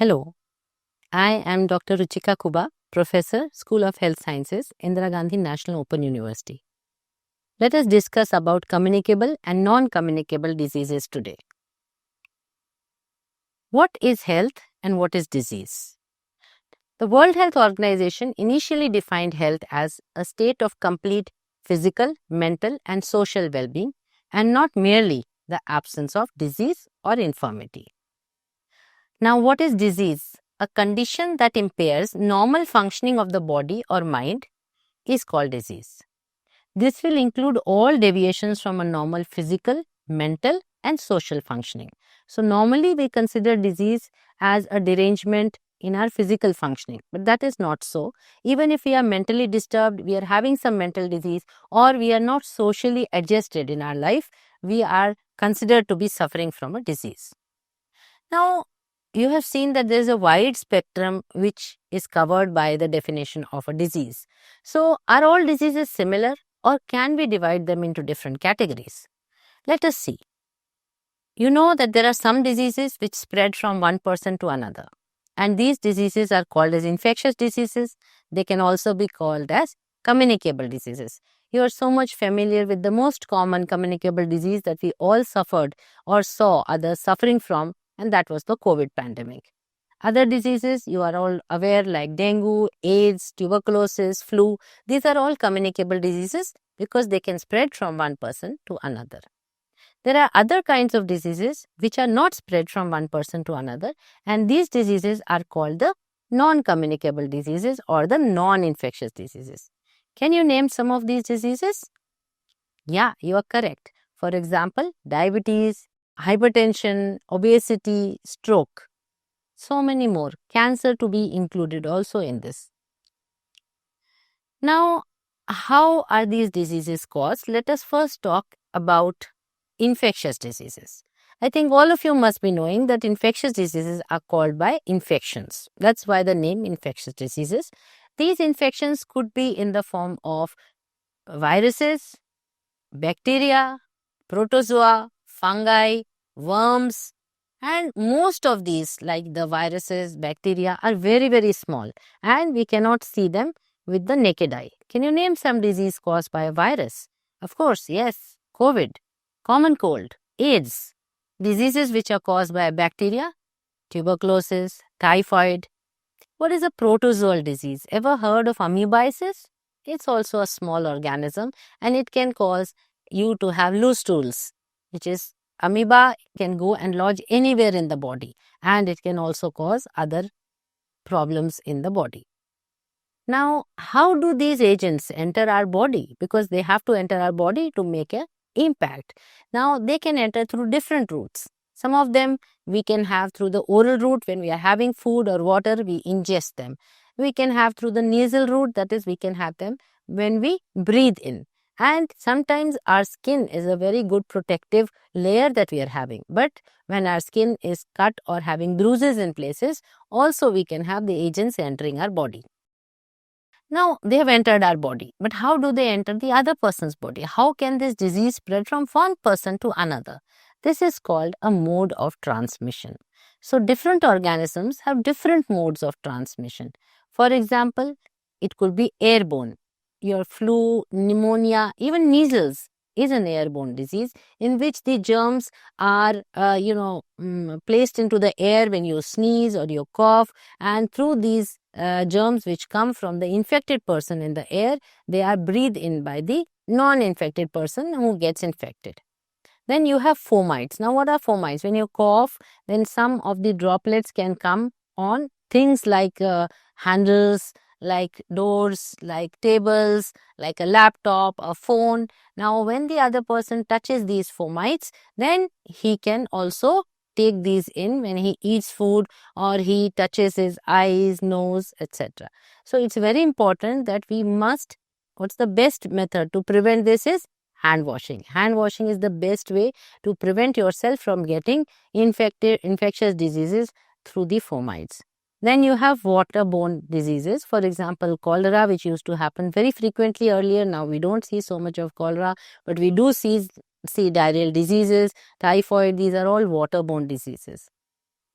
Hello, I am Dr. Ruchika Kuba, Professor, School of Health Sciences, Indira Gandhi National Open University. Let us discuss about communicable and non-communicable diseases today. What is health and what is disease? The World Health Organization initially defined health as a state of complete physical, mental, and social well-being, and not merely the absence of disease or infirmity. Now, what is disease? A condition that impairs normal functioning of the body or mind is called disease. This will include all deviations from a normal physical, mental, and social functioning. So, normally we consider disease as a derangement in our physical functioning, but that is not so. Even if we are mentally disturbed, we are having some mental disease, or we are not socially adjusted in our life, we are considered to be suffering from a disease. Now, you have seen that there is a wide spectrum which is covered by the definition of a disease. So, are all diseases similar, or can we divide them into different categories? Let us see. You know that there are some diseases which spread from one person to another, and these diseases are called as infectious diseases. They can also be called as communicable diseases. You are so much familiar with the most common communicable disease that we all suffered or saw others suffering from, and that was the COVID pandemic. Other diseases you are all aware, like dengue, AIDS, tuberculosis, flu. These are all communicable diseases because they can spread from one person to another. There are other kinds of diseases which are not spread from one person to another, and these diseases are called the non-communicable diseases or the non-infectious diseases. Can you name some of these diseases? Yeah, you are correct. For example, diabetes, hypertension, obesity, stroke. So many more. Cancer to be included also in this. Now, how are these diseases caused? Let us first talk about infectious diseases. I think all of you must be knowing that infectious diseases are called by infections. That's why the name infectious diseases. These infections could be in the form of viruses, bacteria, protozoa, fungi, worms, and most of these, like the viruses, bacteria, are very, very small, and we cannot see them with the naked eye. Can you name some disease caused by a virus? Of course, yes, COVID, common cold, AIDS. Diseases which are caused by bacteria, tuberculosis, typhoid. What is a protozoal disease? Ever heard of amoebiasis? It's also a small organism, and it can cause you to have loose stools, which is amoeba can go and lodge anywhere in the body, and it can also cause other problems in the body. Now, how do these agents enter our body? Because they have to enter our body to make an impact. Now, they can enter through different routes. Some of them we can have through the oral route. When we are having food or water, we ingest them. We can have through the nasal route, that is, we can have them when we breathe in. And sometimes our skin is a very good protective layer that we are having. But when our skin is cut or having bruises in places, also we can have the agents entering our body. Now, they have entered our body, but how do they enter the other person's body? How can this disease spread from one person to another? This is called a mode of transmission. So, different organisms have different modes of transmission. For example, it could be airborne. Your flu, pneumonia, even measles is an airborne disease in which the germs are, placed into the air when you sneeze or you cough, and through these germs which come from the infected person in the air, they are breathed in by the non-infected person who gets infected. Then you have fomites. Now, what are fomites? When you cough, then some of the droplets can come on things like handles, like doors, like tables, like a laptop, a phone. Now, when the other person touches these fomites, then he can also take these in when he eats food or he touches his eyes, nose, etc. So, it's very important that we must, what's the best method to prevent this is hand washing. Hand washing is the best way to prevent yourself from getting infectious diseases through the fomites. Then you have waterborne diseases. For example, cholera, which used to happen very frequently earlier. Now we don't see so much of cholera, but we do see diarrheal diseases, typhoid. These are all waterborne diseases.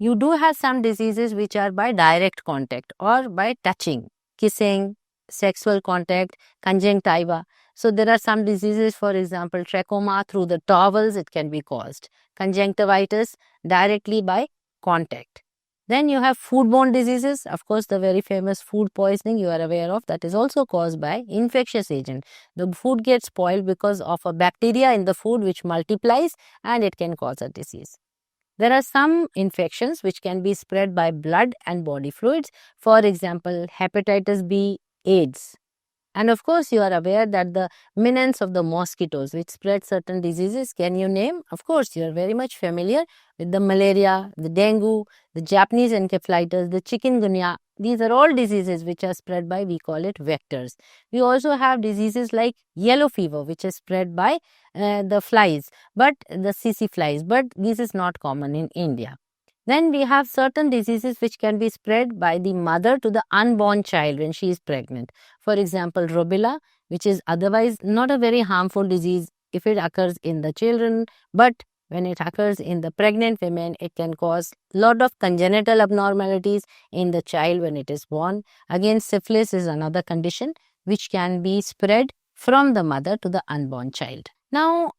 you do have some diseases which are by direct contact or by touching, kissing, sexual contact, conjunctiva. So there are some diseases, for example, trachoma through the towels, it can be caused. Conjunctivitis directly by contact. Then you have foodborne diseases. Of course, the very famous food poisoning you are aware of, that is also caused by infectious agent. The food gets spoiled because of a bacteria in the food which multiplies and it can cause a disease. There are some infections which can be spread by blood and body fluids. For example, hepatitis B, AIDS. And of course, you are aware that the menace of the mosquitoes which spread certain diseases, can you name? Of course, you are very much familiar with the malaria, the dengue, the Japanese encephalitis, the chikungunya. These are all diseases which are spread by, we call it vectors. We also have diseases like yellow fever, which is spread by the flies, but the CC flies, but this is not common in India. Then we have certain diseases which can be spread by the mother to the unborn child when she is pregnant. For example, rubella, which is otherwise not a very harmful disease if it occurs in the children, but when it occurs in the pregnant women, it can cause a lot of congenital abnormalities in the child when it is born. Again, syphilis is another condition which can be spread from the mother to the unborn child. Now,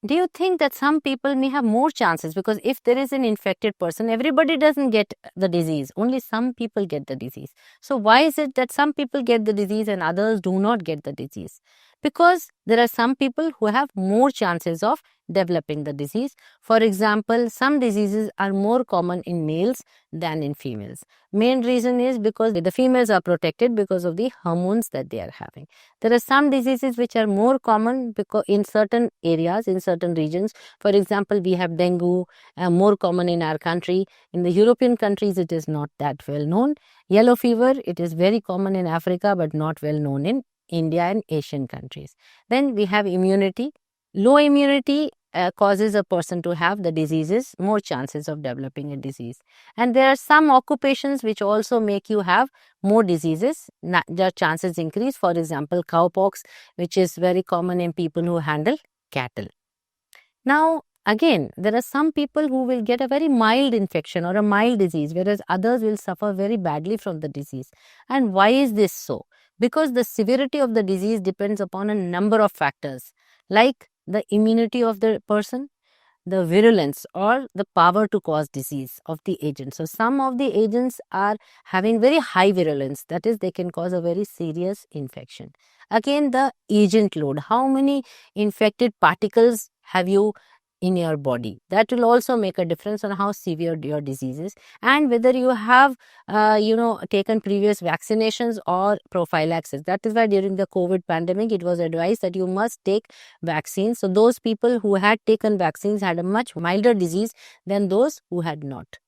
do you think that some people may have more chances? Because if there is an infected person, everybody doesn't get the disease. Only some people get the disease. So why is it that some people get the disease and others do not get the disease? Because there are some people who have more chances of developing the disease. For example, some diseases are more common in males than in females. Main reason is because the females are protected because of the hormones that they are having. There are some diseases which are more common because in certain areas, in certain regions. For example, we have dengue, more common in our country. In the European countries, it is not that well known. Yellow fever, it is very common in Africa, but not well known in India and Asian countries. Then we have immunity. Low immunity causes a person to have the diseases, more chances of developing a disease. And there are some occupations which also make you have more diseases. The chances increase. For example, cowpox, which is very common in people who handle cattle. Now, again, there are some people who will get a very mild infection or a mild disease, whereas others will suffer very badly from the disease. And why is this so? Because the severity of the disease depends upon a number of factors, like the immunity of the person, the virulence or the power to cause disease of the agent. So some of the agents are having very high virulence, that is, they can cause a very serious infection. Again, the agent load, how many infected particles have you in your body, that will also make a difference on how severe your disease is, and whether you have taken previous vaccinations or prophylaxis. That is why during the COVID pandemic it was advised that you must take vaccines. So those people who had taken vaccines had a much milder disease than those who had not.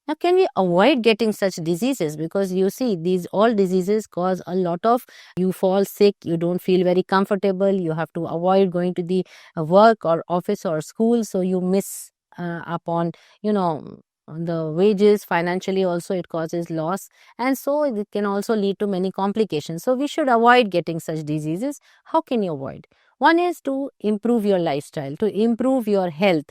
Now, can we avoid getting such diseases? Because you see, these all diseases cause a lot of, you fall sick, you don't feel very comfortable, you have to avoid going to the work or office or school, so you miss upon, the wages. Financially also it causes loss, and so it can also lead to many complications. So we should avoid getting such diseases. How can you avoid? One is to improve your lifestyle, to improve your health.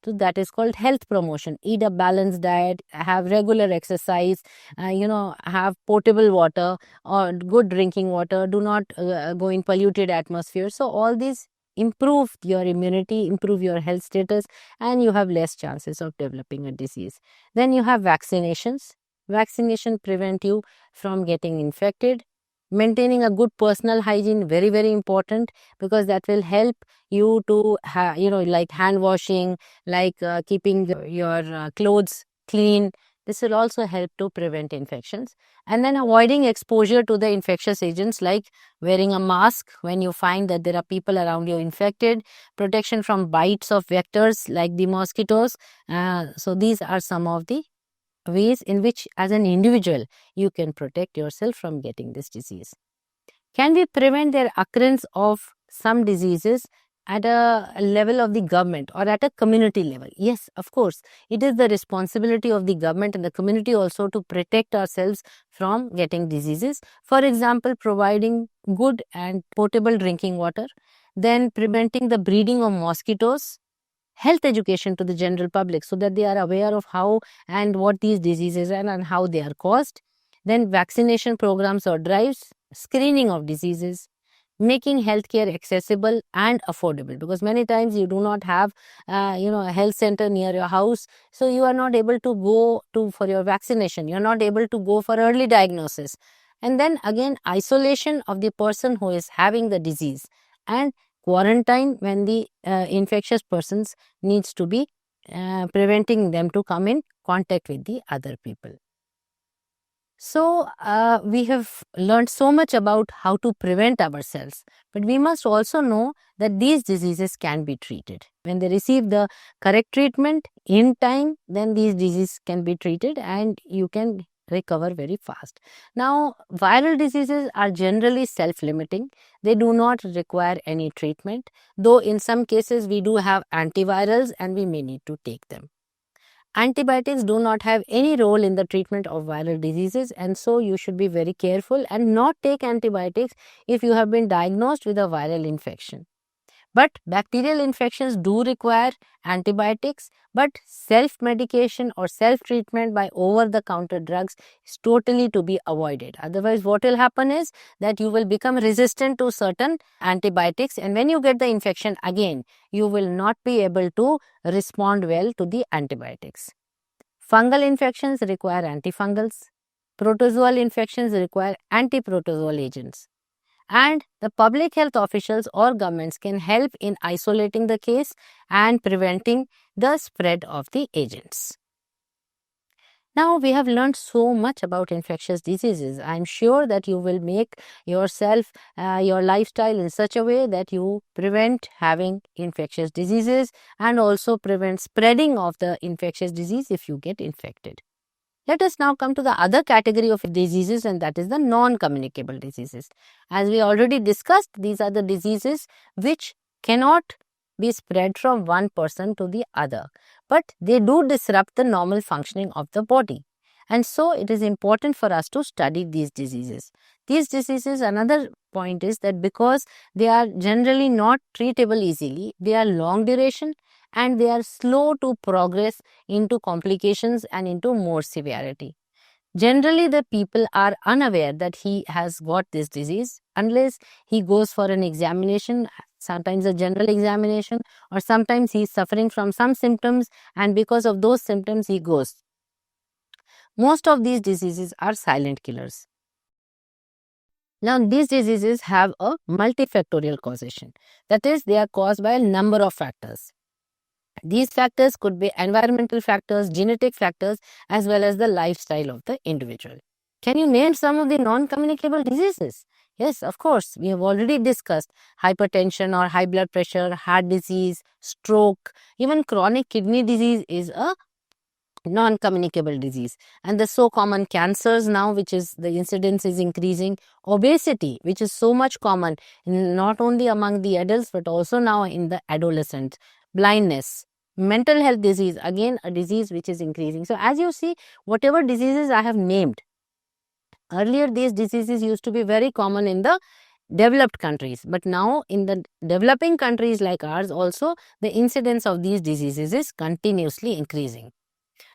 So that is called health promotion. Eat a balanced diet, have regular exercise, have potable water or good drinking water. Do not go in polluted atmosphere. So all these improve your immunity, improve your health status, and you have less chances of developing a disease. Then you have vaccinations. Vaccination prevent you from getting infected. Maintaining a good personal hygiene, very, very important, because that will help you to have, like hand washing, like keeping your clothes clean. This will also help to prevent infections. And then avoiding exposure to the infectious agents, like wearing a mask when you find that there are people around you infected, protection from bites of vectors like the mosquitoes. So these are some of the ways in which as an individual you can protect yourself from getting this disease. Can we prevent their occurrence of some diseases at a level of the government or at a community level? Yes, of course. It is the responsibility of the government and the community also to protect ourselves from getting diseases. For example, providing good and potable drinking water, then preventing the breeding of mosquitoes, health education to the general public so that they are aware of how and what these diseases are and how they are caused. Then vaccination programs or drives, screening of diseases, making healthcare accessible and affordable, because many times you do not have a health center near your house, so you are not able to go to for your vaccination, you are not able to go for early diagnosis. And then again, isolation of the person who is having the disease, and quarantine when the infectious persons needs to be preventing them to come in contact with the other people. So, we have learned so much about how to prevent ourselves, but we must also know that these diseases can be treated. When they receive the correct treatment in time, then these diseases can be treated and you can recover very fast. Now, viral diseases are generally self-limiting. They do not require any treatment, though in some cases we do have antivirals and we may need to take them. Antibiotics do not have any role in the treatment of viral diseases, and so you should be very careful and not take antibiotics if you have been diagnosed with a viral infection. But bacterial infections do require antibiotics, but self-medication or self-treatment by over-the-counter drugs is totally to be avoided. Otherwise, what will happen is that you will become resistant to certain antibiotics, and when you get the infection again, you will not be able to respond well to the antibiotics. Fungal infections require antifungals. Protozoal infections require antiprotozoal agents. And the public health officials or governments can help in isolating the case and preventing the spread of the agents. Now, we have learned so much about infectious diseases. I am sure that you will make yourself, your lifestyle in such a way that you prevent having infectious diseases and also prevent spreading of the infectious disease if you get infected. Let us now come to the other category of diseases, and that is the non-communicable diseases. As we already discussed, these are the diseases which cannot be spread from one person to the other, but they do disrupt the normal functioning of the body. And so it is important for us to study these diseases. These diseases, another point is that because they are generally not treatable easily, they are long duration and they are slow to progress into complications and into more severity. Generally, the people are unaware that he has got this disease unless he goes for an examination, sometimes a general examination, or sometimes he is suffering from some symptoms and because of those symptoms he goes. Most of these diseases are silent killers. Now, these diseases have a multifactorial causation. That is, they are caused by a number of factors. These factors could be environmental factors, genetic factors, as well as the lifestyle of the individual. Can you name some of the non-communicable diseases? Yes, of course. We have already discussed hypertension or high blood pressure, heart disease, stroke, even chronic kidney disease is a non-communicable disease. And the so common cancers now, which is the incidence is increasing, obesity, which is so much common not only among the adults but also now in the adolescents, blindness, mental health disease, again a disease which is increasing. So as you see, whatever diseases I have named, earlier these diseases used to be very common in the developed countries, but now in the developing countries like ours also, the incidence of these diseases is continuously increasing.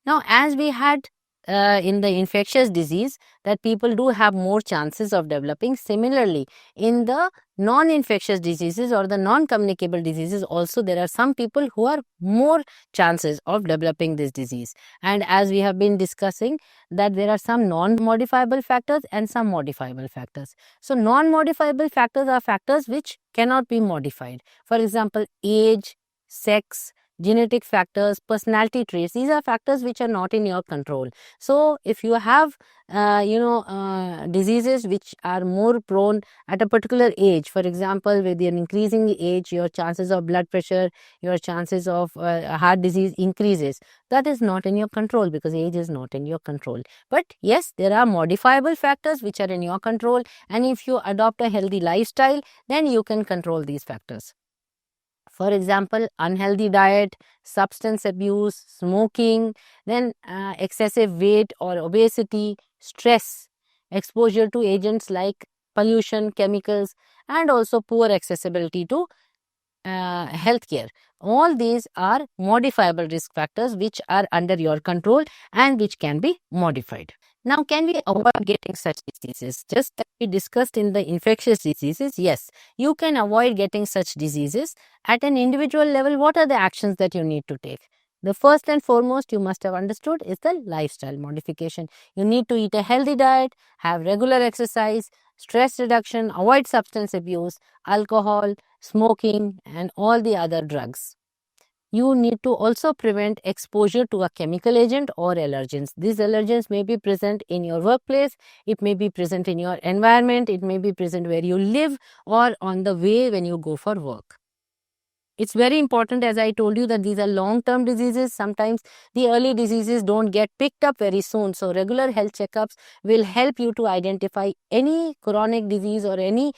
Now, as we had in the infectious disease, that people do have more chances of developing. Similarly, in the non-infectious diseases or the non-communicable diseases also, there are some people who are more chances of developing this disease. And as we have been discussing, that there are some non-modifiable factors and some modifiable factors. So, non-modifiable factors are factors which cannot be modified. For example, age, sex, genetic factors, personality traits, these are factors which are not in your control. So, if you have, diseases which are more prone at a particular age, for example, with an increasing age, your chances of blood pressure, your chances of heart disease increases. That is not in your control because age is not in your control. But yes, there are modifiable factors which are in your control, and if you adopt a healthy lifestyle, then you can control these factors. For example, unhealthy diet, substance abuse, smoking, then excessive weight or obesity, stress, exposure to agents like pollution, chemicals, and also poor accessibility to healthcare. All these are modifiable risk factors which are under your control and which can be modified. Now, can we avoid getting such diseases? Just as we discussed in the infectious diseases, yes, you can avoid getting such diseases. At an individual level, what are the actions that you need to take? The first and foremost you must have understood is the lifestyle modification. You need to eat a healthy diet, have regular exercise, stress reduction, avoid substance abuse, alcohol, smoking, and all the other drugs. You need to also prevent exposure to a chemical agent or allergens. These allergens may be present in your workplace, it may be present in your environment, it may be present where you live or on the way when you go for work. It's very important, as I told you, that these are long-term diseases. Sometimes the early diseases don't get picked up very soon. So regular health checkups will help you to identify any chronic disease or any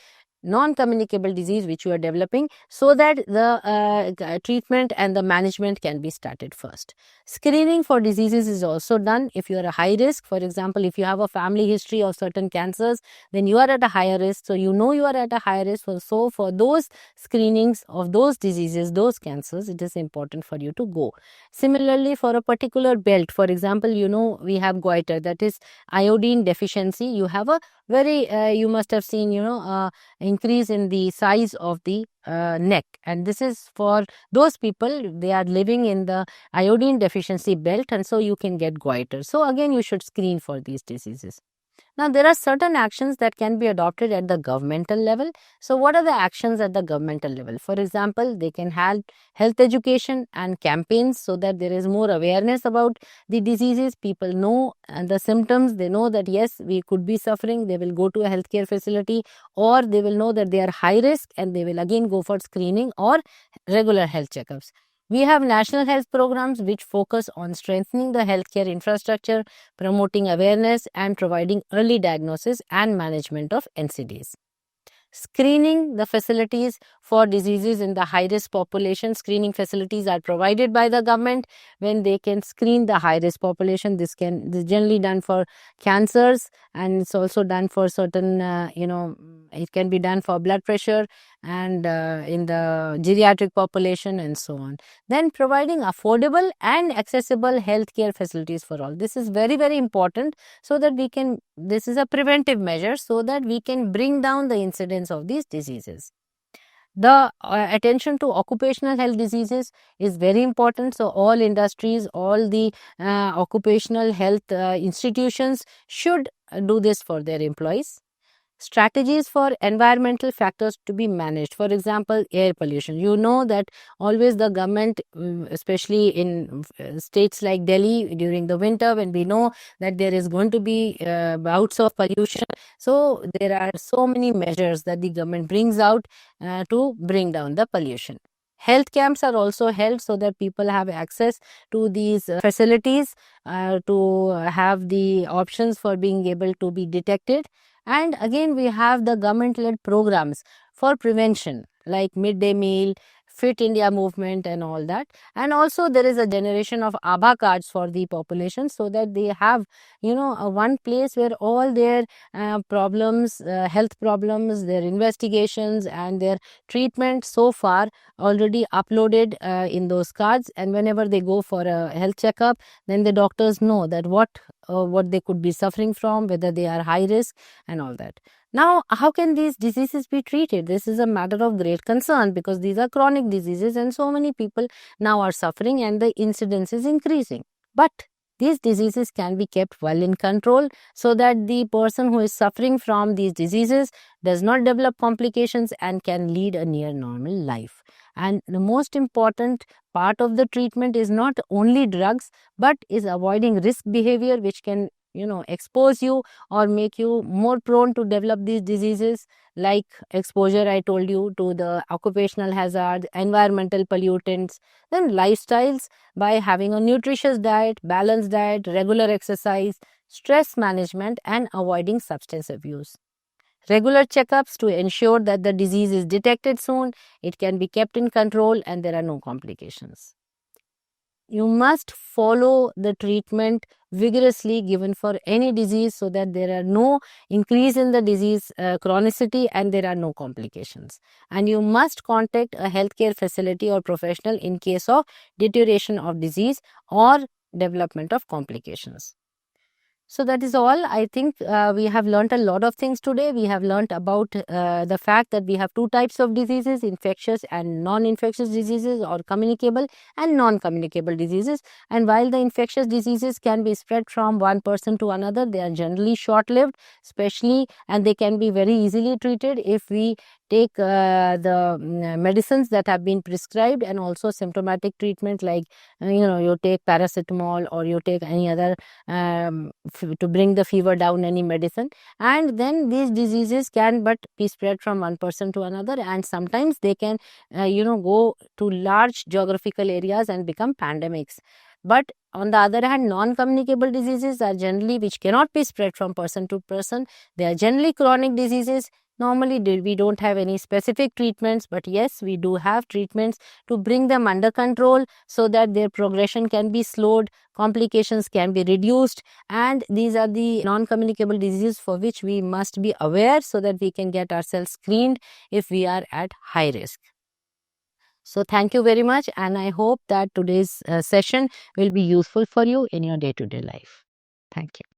non-communicable disease which you are developing, so that the treatment and the management can be started first. Screening for diseases is also done. If you are a high risk, for example, if you have a family history of certain cancers, then you are at a higher risk. So you know you are at a higher risk. So for those screenings of those diseases, those cancers, it is important for you to go. Similarly, for a particular belt, for example, you know we have goiter, that is iodine deficiency. You have a very, you must have seen, increase in the size of the neck, and this is for those people, they are living in the iodine deficiency belt, and so you can get goiter. So again, you should screen for these diseases. Now, there are certain actions that can be adopted at the governmental level. So, what are the actions at the governmental level? For example, they can have health education and campaigns so that there is more awareness about the diseases. People know the symptoms. They know that yes, we could be suffering. They will go to a healthcare facility, or they will know that they are high risk and they will again go for screening or regular health checkups. We have national health programs which focus on strengthening the healthcare infrastructure, promoting awareness, and providing early diagnosis and management of NCDs. Screening the facilities for diseases in the high risk population. Screening facilities are provided by the government when they can screen the high risk population. This is generally done for cancers, and it's also done for certain, it can be done for blood pressure and in the geriatric population and so on. Then providing affordable and accessible healthcare facilities for all. This is very, very important, so that we can, this is a preventive measure, so that we can bring down the incidence of these diseases. The attention to occupational health diseases is very important. So all industries, all the occupational health institutions should do this for their employees. Strategies for environmental factors to be managed. For example, air pollution. You know that always the government, especially in states like Delhi during the winter, when we know that there is going to be bouts of pollution. So there are so many measures that the government brings out to bring down the pollution. Health camps are also held so that people have access to these facilities, to have the options for being able to be detected. And again, we have the government-led programs for prevention, like midday meal, Fit India movement and all that. And also there is a generation of Abha cards for the population, so that they have, one place where all their problems, health problems, their investigations and their treatment so far already uploaded in those cards. And whenever they go for a health checkup, then the doctors know that what they could be suffering from, whether they are high risk and all that. Now, how can these diseases be treated? This is a matter of great concern, because these are chronic diseases and so many people now are suffering and the incidence is increasing. But these diseases can be kept well in control, so that the person who is suffering from these diseases does not develop complications and can lead a near normal life. And the most important part of the treatment is not only drugs, but is avoiding risk behavior which can expose you or make you more prone to develop these diseases, like exposure, I told you, to the occupational hazards, environmental pollutants. Then lifestyles, by having a nutritious diet, balanced diet, regular exercise, stress management and avoiding substance abuse. Regular checkups to ensure that the disease is detected soon, it can be kept in control and there are no complications. you must follow the treatment vigorously given for any disease so that there are no increase in the disease chronicity and there are no complications. And you must contact a healthcare facility or professional in case of deterioration of disease or development of complications. So that is all. I think we have learnt a lot of things today. We have learnt about the fact that we have two types of diseases, infectious and non-infectious diseases, or communicable and non-communicable diseases. And while the infectious diseases can be spread from one person to another, they are generally short-lived, especially, and they can be very easily treated if we take the medicines that have been prescribed, and also symptomatic treatment like you take paracetamol or you take any other to bring the fever down, any medicine. And then these diseases can but be spread from one person to another, and sometimes they can go to large geographical areas and become pandemics. But on the other hand, non-communicable diseases are generally which cannot be spread from person to person. They are generally chronic diseases. Normally, we don't have any specific treatments, but yes, we do have treatments to bring them under control so that their progression can be slowed, complications can be reduced, and these are the non-communicable diseases for which we must be aware so that we can get ourselves screened if we are at high risk. So thank you very much, and I hope that today's session will be useful for you in your day-to-day life. Thank you.